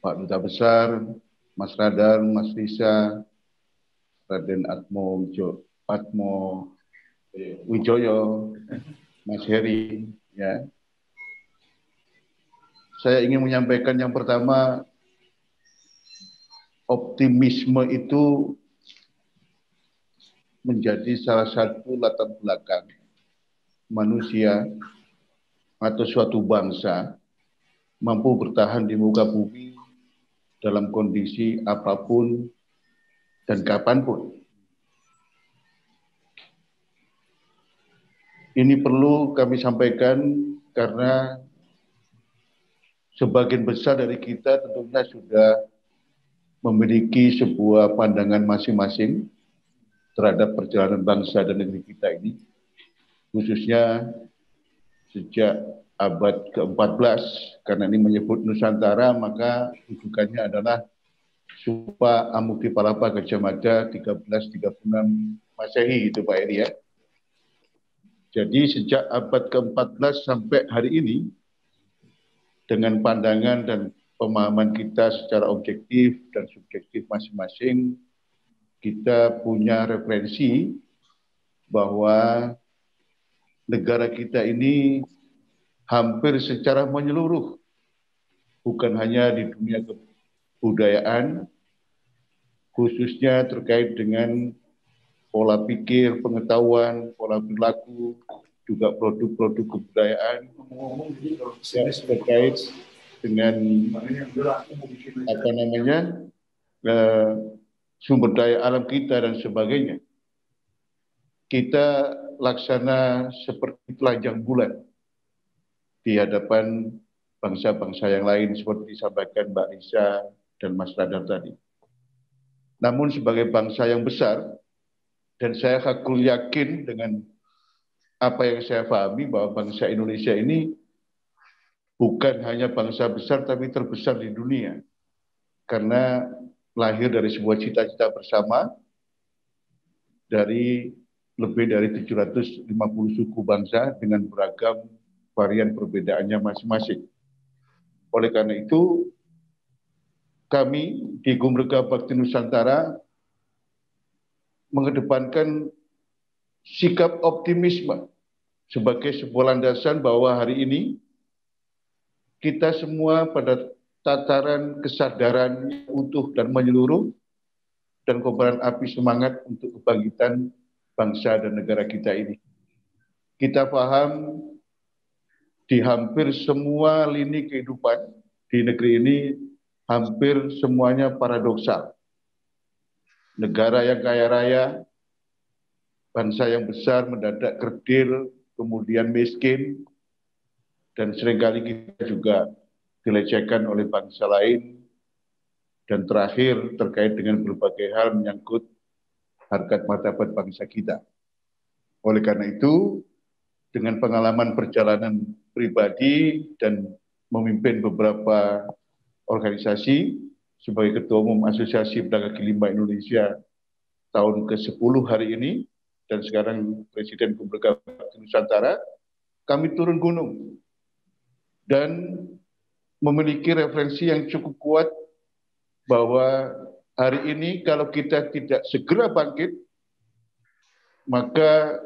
Pak Duta Besar, Mas Radar, Mas Risa, Raden Atmo Wijoyo, Mas Heri, ya. Saya ingin menyampaikan yang pertama, optimisme itu menjadi salah satu latar belakang manusia atau suatu bangsa mampu bertahan di muka bumi dalam kondisi apapun dan kapanpun. Ini perlu kami sampaikan karena sebagian besar dari kita tentunya sudah memiliki sebuah pandangan masing-masing terhadap perjalanan bangsa dan negeri kita ini, khususnya sejak abad ke-14, karena ini menyebut Nusantara, maka rujukannya adalah Supa Amukdipalapa Gajah Mada 1336 Masehi, itu Pak Eri ya. Jadi sejak abad ke-14 sampai hari ini, dengan pandangan dan pemahaman kita secara objektif dan subjektif masing-masing, kita punya referensi bahwa negara kita ini hampir secara menyeluruh, bukan hanya di dunia kebudayaan, khususnya terkait dengan pola pikir, pengetahuan, pola perilaku, juga produk-produk kebudayaan yang terkait dengan sumber daya alam kita dan sebagainya. Kita laksana seperti telanjang bulan di hadapan bangsa-bangsa yang lain seperti disampaikan Mbak Risa dan Mas Radar tadi. Namun sebagai bangsa yang besar, dan saya hakul yakin dengan apa yang saya pahami bahwa bangsa Indonesia ini bukan hanya bangsa besar tapi terbesar di dunia. Karena lahir dari sebuah cita-cita bersama dari lebih dari 750 suku bangsa dengan beragam varian perbedaannya masing-masing. Oleh karena itu, kami di Gumrega Bakti Nusantara mengedepankan sikap optimisme sebagai sebuah landasan bahwa hari ini kita semua pada tataran kesadaran utuh dan menyeluruh dan kobaran api semangat untuk kebangkitan bangsa dan negara kita ini. Kita paham di hampir semua lini kehidupan di negeri ini hampir semuanya paradoksal. Negara yang kaya raya, bangsa yang besar mendadak kerdil, kemudian miskin, dan seringkali kita juga dilecehkan oleh bangsa lain, dan terakhir terkait dengan berbagai hal menyangkut harkat martabat bangsa kita. Oleh karena itu, dengan pengalaman perjalanan pribadi dan memimpin beberapa organisasi sebagai Ketua Umum Asosiasi Pedagang Kaki Lima Indonesia tahun ke-10 hari ini, dan sekarang Presiden Gumrega Bakti Nusantara, kami turun gunung dan memiliki referensi yang cukup kuat bahwa hari ini kalau kita tidak segera bangkit, maka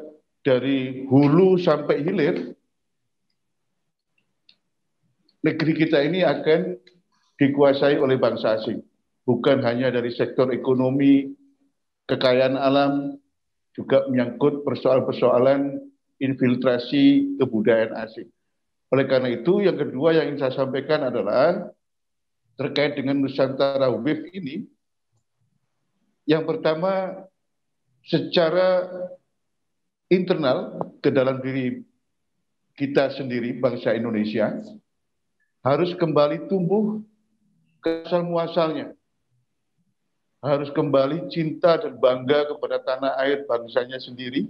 dari hulu sampai hilir, negeri kita ini akan dikuasai oleh bangsa asing. Bukan hanya dari sektor ekonomi, kekayaan alam, juga menyangkut persoalan-persoalan infiltrasi kebudayaan asing. Oleh karena itu, yang kedua yang ingin saya sampaikan adalah terkait dengan Nusantara Wave ini. Yang pertama, secara internal ke dalam diri kita sendiri, bangsa Indonesia, harus kembali tumbuh ke asal muasalnya. Harus kembali cinta dan bangga kepada tanah air bangsanya sendiri.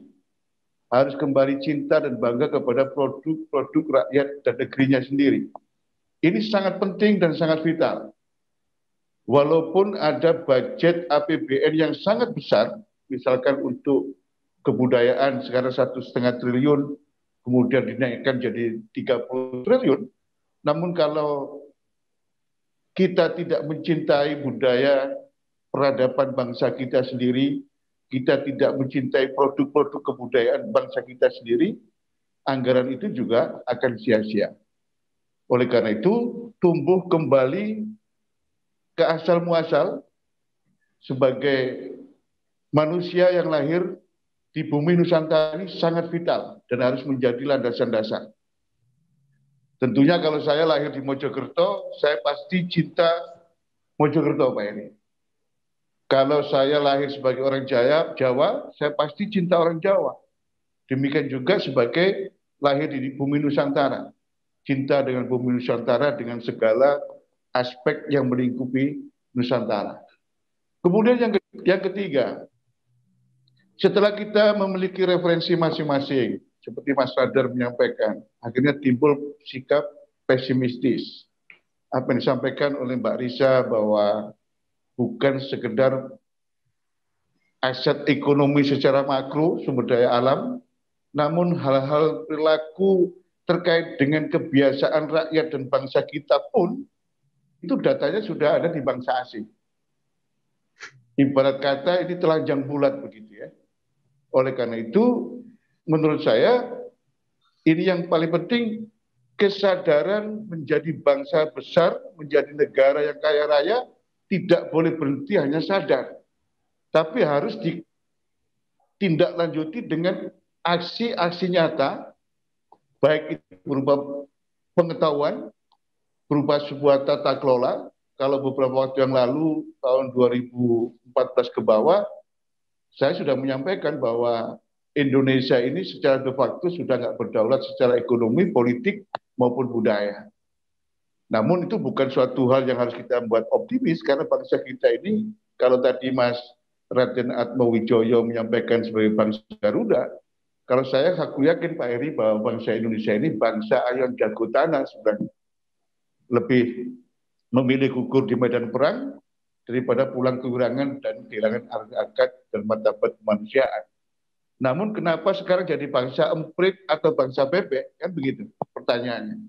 Harus kembali cinta dan bangga kepada produk-produk rakyat dan negerinya sendiri. Ini sangat penting dan sangat vital. Walaupun ada budget APBN yang sangat besar, misalkan untuk kebudayaan sekarang 1,5 triliun, kemudian dinaikkan jadi 30 triliun, namun kalau kita tidak mencintai budaya peradaban bangsa kita sendiri, kita tidak mencintai produk-produk kebudayaan bangsa kita sendiri, anggaran itu juga akan sia-sia. Oleh karena itu, tumbuh kembali ke asal muasal sebagai manusia yang lahir di bumi Nusantara ini sangat vital dan harus menjadi landasan dasar. Tentunya kalau saya lahir di Mojokerto, saya pasti cinta Mojokerto, Pak Eri. Kalau saya lahir sebagai orang Jawa, saya pasti cinta orang Jawa. Demikian juga sebagai lahir di bumi Nusantara. Cinta dengan bumi Nusantara dengan segala aspek yang melingkupi Nusantara. Kemudian yang ketiga, setelah kita memiliki referensi masing-masing, seperti Mas Radar menyampaikan, akhirnya timbul sikap pesimistis. Apa yang disampaikan oleh Mbak Risa bahwa bukan sekedar aset ekonomi secara makro, sumber daya alam, namun hal-hal perilaku terkait dengan kebiasaan rakyat dan bangsa kita pun, itu datanya sudah ada di bangsa asing. Ibarat kata ini telanjang bulat begitu ya. Oleh karena itu, menurut saya, ini yang paling penting, kesadaran menjadi bangsa besar, menjadi negara yang kaya raya, tidak boleh berhenti hanya sadar. Tapi harus ditindaklanjuti dengan aksi-aksi nyata, baik itu berupa pengetahuan, berupa sebuah tata kelola. Kalau beberapa waktu yang lalu, tahun 2014 ke bawah, saya sudah menyampaikan bahwa Indonesia ini secara de facto sudah nggak berdaulat secara ekonomi, politik, maupun budaya. Namun itu bukan suatu hal yang harus kita buat optimis, karena bangsa kita ini, kalau tadi Mas Raden Atmowijoyo menyampaikan sebagai bangsa Garuda, kalau saya aku yakin Pak Eri bahwa bangsa Indonesia ini bangsa ayam jago tanah, sebenarnya lebih memilih gugur di medan perang daripada pulang kewirangan dan kehilangan harkat dan martabat kemanusiaan. Namun kenapa sekarang jadi bangsa emprit atau bangsa bebek? Kan begitu pertanyaannya.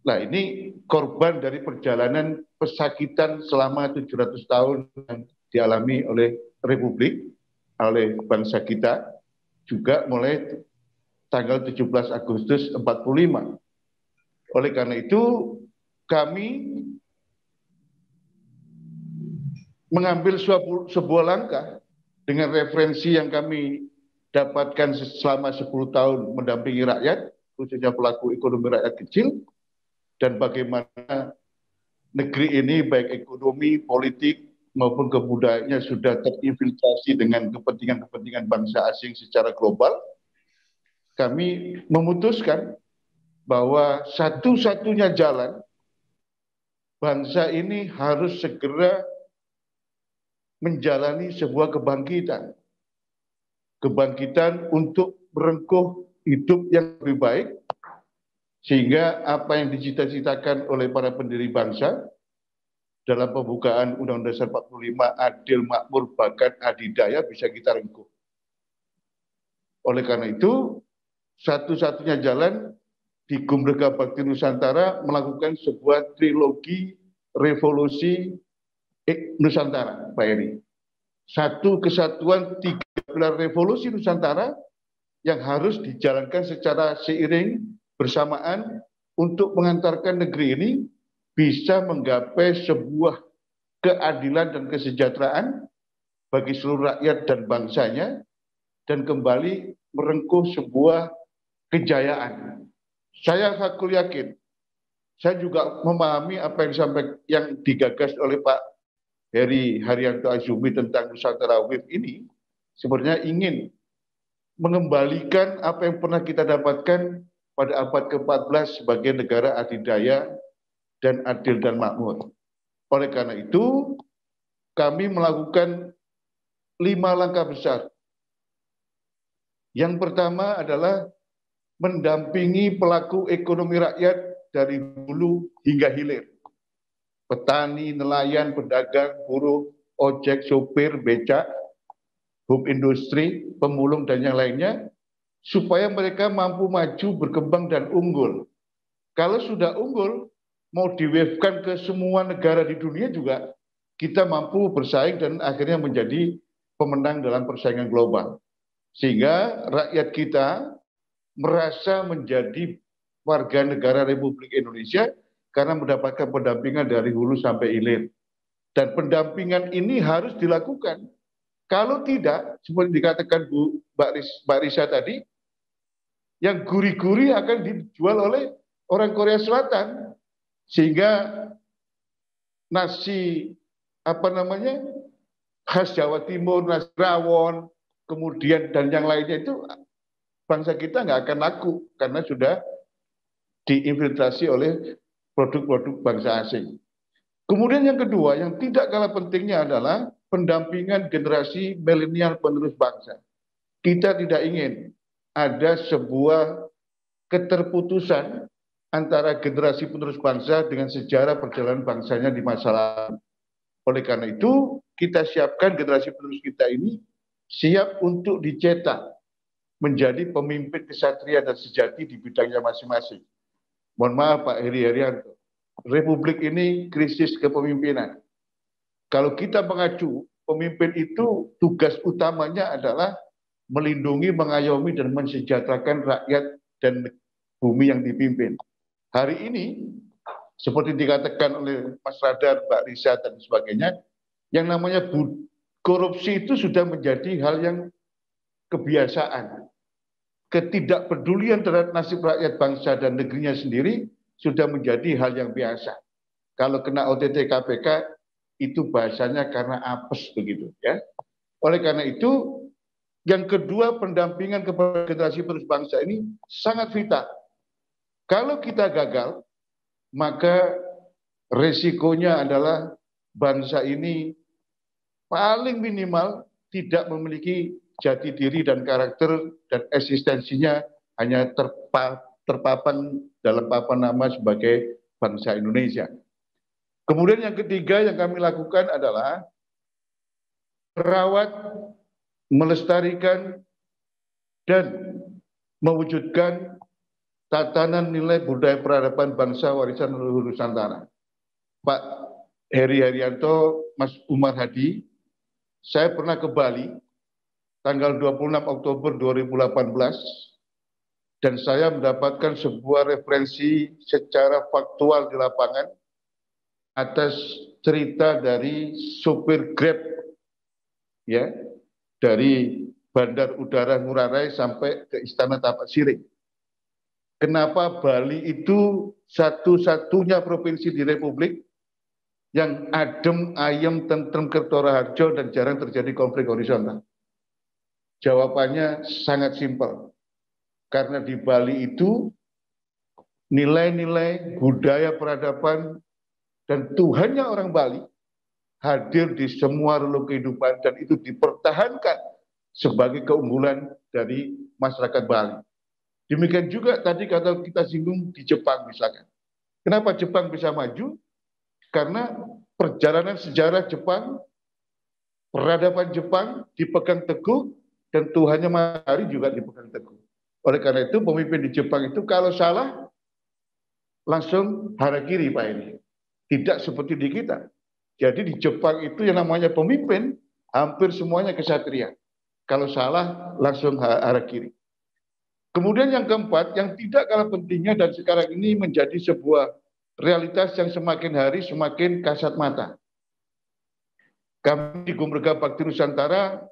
Nah ini korban dari perjalanan pesakitan selama 700 tahun yang dialami oleh Republik, oleh bangsa kita, juga mulai tanggal 17 Agustus 45. Oleh karena itu kami mengambil sebuah langkah dengan referensi yang kami dapatkan selama 10 tahun mendampingi rakyat, khususnya pelaku ekonomi rakyat kecil, dan bagaimana negeri ini baik ekonomi, politik, maupun kebudayaannya sudah terinfiltrasi dengan kepentingan-kepentingan bangsa asing secara global. Kami memutuskan bahwa satu-satunya jalan bangsa ini harus segera menjalani sebuah kebangkitan. Kebangkitan untuk merengkuh hidup yang lebih baik, sehingga apa yang dicita-citakan oleh para pendiri bangsa dalam pembukaan Undang-Undang Dasar 45, adil, makmur, bahkan adidaya bisa kita rengkuh. Oleh karena itu, satu-satunya jalan di Gumrega Bakti Nusantara melakukan sebuah trilogi revolusi Nusantara, Pak Eri. Satu kesatuan, tiga pilar revolusi Nusantara yang harus dijalankan secara seiring bersamaan untuk mengantarkan negeri ini bisa menggapai sebuah keadilan dan kesejahteraan bagi seluruh rakyat dan bangsanya, dan kembali merengkuh sebuah kejayaan. Saya hakul yakin, saya juga memahami apa yang digagas oleh Pak Heri Haryanto Azumi tentang Nusantara Wave ini, sebenarnya ingin mengembalikan apa yang pernah kita dapatkan pada abad ke-14 sebagai negara adidaya dan adil dan makmur. Oleh karena itu, kami melakukan 5 langkah besar. Yang pertama adalah mendampingi pelaku ekonomi rakyat dari hulu hingga hilir. Petani, nelayan, pedagang, buruh, ojek, sopir, becak, hub industri, pemulung, dan yang lainnya, supaya mereka mampu maju, berkembang, dan unggul. Kalau sudah unggul, mau di-wave-kan ke semua negara di dunia juga kita mampu bersaing dan akhirnya menjadi pemenang dalam persaingan global. Sehingga rakyat kita merasa menjadi warga negara Republik Indonesia karena mendapatkan pendampingan dari hulu sampai hilir. Dan pendampingan ini harus dilakukan. Kalau tidak, seperti dikatakan Mbak Risa tadi, yang gurih-gurih akan dijual oleh orang Korea Selatan. Sehingga nasi khas Jawa Timur, nasi rawon, kemudian dan yang lainnya itu bangsa kita nggak akan laku karena sudah diinfiltrasi oleh produk-produk bangsa asing. Kemudian yang kedua, yang tidak kalah pentingnya adalah pendampingan generasi milenial penerus bangsa. Kita tidak ingin ada sebuah keterputusan antara generasi penerus bangsa dengan sejarah perjalanan bangsanya di masa lalu. Oleh karena itu, kita siapkan generasi penerus kita ini siap untuk dicetak menjadi pemimpin kesatria dan sejati di bidangnya masing-masing. Mohon maaf Pak Heri Herianto, Republik ini krisis kepemimpinan. Kalau kita mengacu, pemimpin itu tugas utamanya adalah melindungi, mengayomi, dan mensejahterakan rakyat dan bumi yang dipimpin. Hari ini, seperti dikatakan oleh Mas Radar, Mbak Risa, dan sebagainya, yang namanya korupsi itu sudah menjadi hal yang kebiasaan. Ketidakpedulian terhadap nasib rakyat bangsa dan negerinya sendiri sudah menjadi hal yang biasa. Kalau kena OTT KPK, itu bahasanya karena apes begitu, ya. Oleh karena itu, yang kedua, pendampingan kepada generasi penerus bangsa ini sangat vital. Kalau kita gagal, maka resikonya adalah bangsa ini paling minimal tidak memiliki jati diri dan karakter dan eksistensinya hanya terpapan dalam papan nama sebagai bangsa Indonesia. Kemudian yang ketiga yang kami lakukan adalah merawat, melestarikan, dan mewujudkan tatanan nilai budaya peradaban bangsa warisan leluhur Nusantara. Pak Heri Herianto, Mas Umar Hadi, saya pernah ke Bali tanggal 26 Oktober 2018 dan saya mendapatkan sebuah referensi secara faktual di lapangan atas cerita dari sopir Grab, ya, dari Bandar Udara Ngurah Rai sampai ke Istana Tapak Siring. Kenapa Bali itu satu-satunya provinsi di Republik yang adem, ayem, tentrem, kertora harjo, dan jarang terjadi konflik horizontal? Jawabannya sangat simpel. Karena di Bali itu nilai-nilai budaya peradaban dan Tuhannya orang Bali hadir di semua relung kehidupan dan itu dipertahankan sebagai keunggulan dari masyarakat Bali. Demikian juga tadi kata kita singgung di Jepang misalkan. Kenapa Jepang bisa maju? Karena perjalanan sejarah Jepang, peradaban Jepang dipegang teguh dan Tuhannya matahari juga dipegang teguh. Oleh karena itu pemimpin di Jepang itu kalau salah langsung harakiri Pak ini. Tidak seperti di kita. Jadi di Jepang itu yang namanya pemimpin hampir semuanya kesatria. Kalau salah langsung harakiri. Kemudian yang keempat, yang tidak kalah pentingnya dan sekarang ini menjadi sebuah realitas yang semakin hari semakin kasat mata. Kami di Gumrega Bakti Nusantara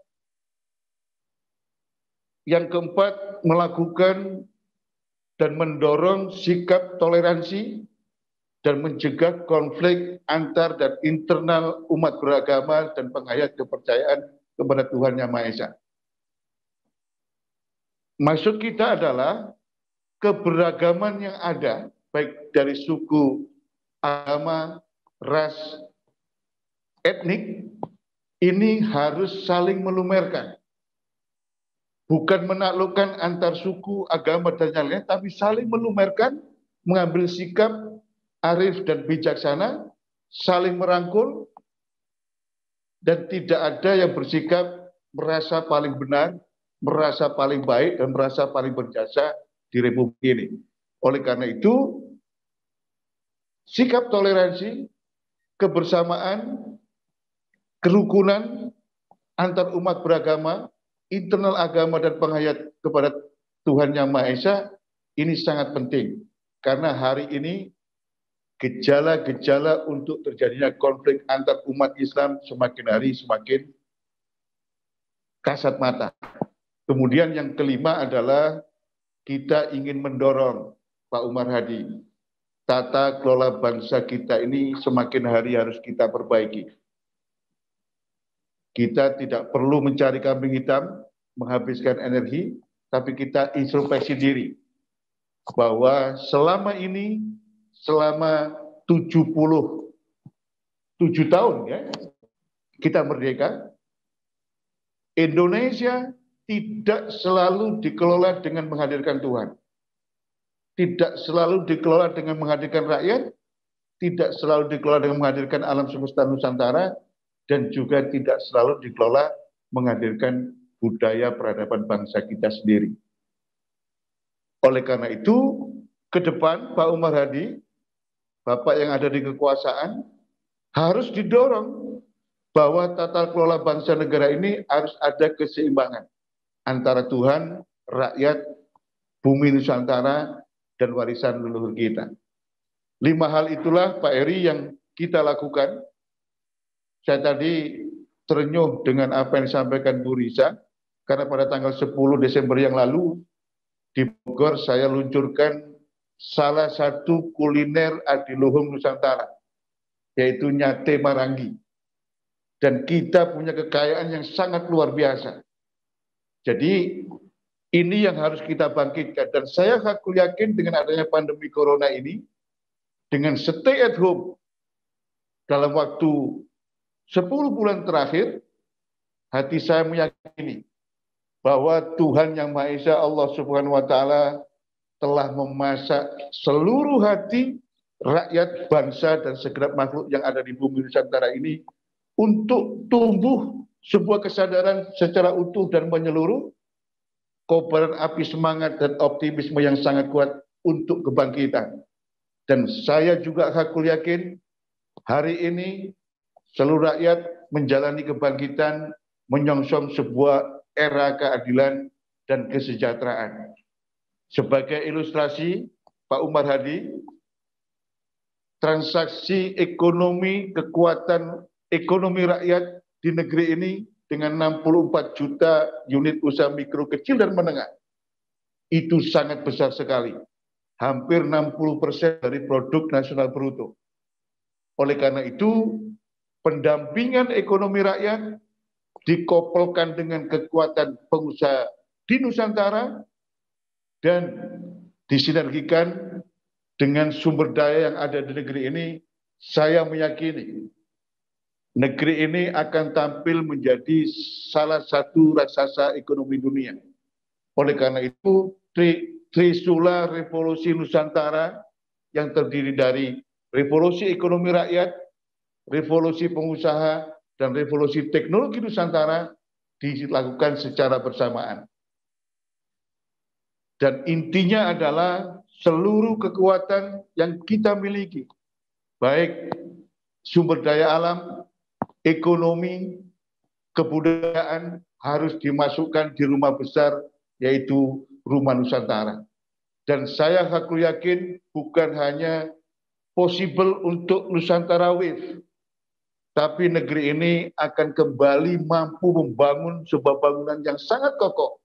yang keempat melakukan dan mendorong sikap toleransi dan mencegah konflik antar dan internal umat beragama dan penghayat kepercayaan kepada Tuhan Yang Maha Esa. Maksud kita adalah keberagaman yang ada, baik dari suku, agama, ras, etnik, ini harus saling melumerkan. Bukan menaklukkan antar suku, agama, dan yang lain, tapi saling melumerkan, mengambil sikap arif dan bijaksana, saling merangkul, dan tidak ada yang bersikap merasa paling benar, merasa paling baik, dan merasa paling berjasa di Republik ini. Oleh karena itu, sikap toleransi, kebersamaan, kerukunan antar umat beragama, internal agama dan penghayat kepada Tuhan Yang Maha Esa, ini sangat penting. Karena hari ini gejala-gejala untuk terjadinya konflik antar umat Islam semakin hari semakin kasat mata. Kemudian yang kelima adalah kita ingin mendorong Pak Umar Hadi, tata kelola bangsa kita ini semakin hari harus kita perbaiki. Kita tidak perlu mencari kambing hitam, menghabiskan energi, tapi kita introspeksi diri bahwa selama ini, selama 77 tahun ya, kita merdeka, Indonesia tidak selalu dikelola dengan menghadirkan Tuhan. Tidak selalu dikelola dengan menghadirkan rakyat, tidak selalu dikelola dengan menghadirkan alam semesta Nusantara, dan juga tidak selalu dikelola menghadirkan budaya peradaban bangsa kita sendiri. Oleh karena itu, ke depan Pak Umar Hadi, Bapak yang ada di kekuasaan, harus didorong bahwa tata kelola bangsa negara ini harus ada keseimbangan antara Tuhan, rakyat, bumi Nusantara, dan warisan leluhur kita. 5 hal itulah Pak Eri yang kita lakukan. Saya tadi terenyuh dengan apa yang disampaikan Bu Risa, karena pada tanggal 10 Desember yang lalu di Bogor saya luncurkan salah satu kuliner adiluhung Nusantara, yaitu nyate Marangi. Dan kita punya kekayaan yang sangat luar biasa. Jadi ini yang harus kita bangkitkan. Dan saya aku yakin dengan adanya pandemi corona ini, dengan stay at home dalam waktu 10 bulan terakhir, hati saya meyakini bahwa Tuhan Yang Maha Esa, Allah Subhanahu wa Ta'ala, telah memasak seluruh hati rakyat, bangsa, dan segenap makhluk yang ada di bumi Nusantara ini untuk tumbuh sebuah kesadaran secara utuh dan menyeluruh, kobaran api semangat dan optimisme yang sangat kuat untuk kebangkitan. Dan saya juga hakul yakin hari ini seluruh rakyat menjalani kebangkitan, menyongsong sebuah era keadilan dan kesejahteraan. Sebagai ilustrasi, Pak Umar Hadi, transaksi ekonomi, kekuatan ekonomi rakyat di negeri ini dengan 64 juta unit usaha mikro, kecil, dan menengah, itu sangat besar sekali. Hampir 60% dari produk nasional bruto. Oleh karena itu, pendampingan ekonomi rakyat dikoppelkan dengan kekuatan pengusaha di Nusantara dan disinergikan dengan sumber daya yang ada di negeri ini. Saya meyakini negeri ini akan tampil menjadi salah satu raksasa ekonomi dunia. Oleh karena itu, Trisula Revolusi Nusantara yang terdiri dari revolusi ekonomi rakyat, revolusi pengusaha, dan revolusi teknologi Nusantara dilakukan secara bersamaan. Dan intinya adalah seluruh kekuatan yang kita miliki, baik sumber daya alam, ekonomi, kebudayaan, harus dimasukkan di rumah besar, yaitu Rumah Nusantara. Dan saya aku yakin bukan hanya possible untuk Nusantara Wave, tapi negeri ini akan kembali mampu membangun sebuah bangunan yang sangat kokoh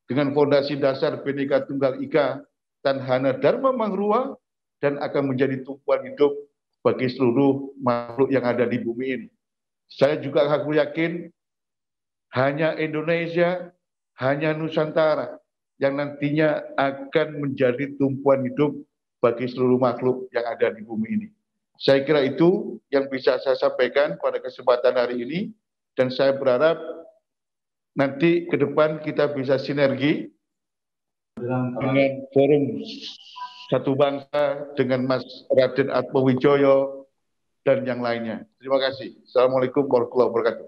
dengan fondasi dasar Bhinneka Tunggal Ika dan Hana Dharma Mangrua, dan akan menjadi tumpuan hidup bagi seluruh makhluk yang ada di bumi ini. Saya juga aku yakin hanya Indonesia, hanya Nusantara yang nantinya akan menjadi tumpuan hidup bagi seluruh makhluk yang ada di bumi ini. Saya kira itu yang bisa saya sampaikan pada kesempatan hari ini, dan saya berharap nanti ke depan kita bisa sinergi dengan forum Satu Bangsa, dengan Mas Raden Atmowijoyo, dan yang lainnya. Terima kasih. Assalamualaikum warahmatullahi wabarakatuh.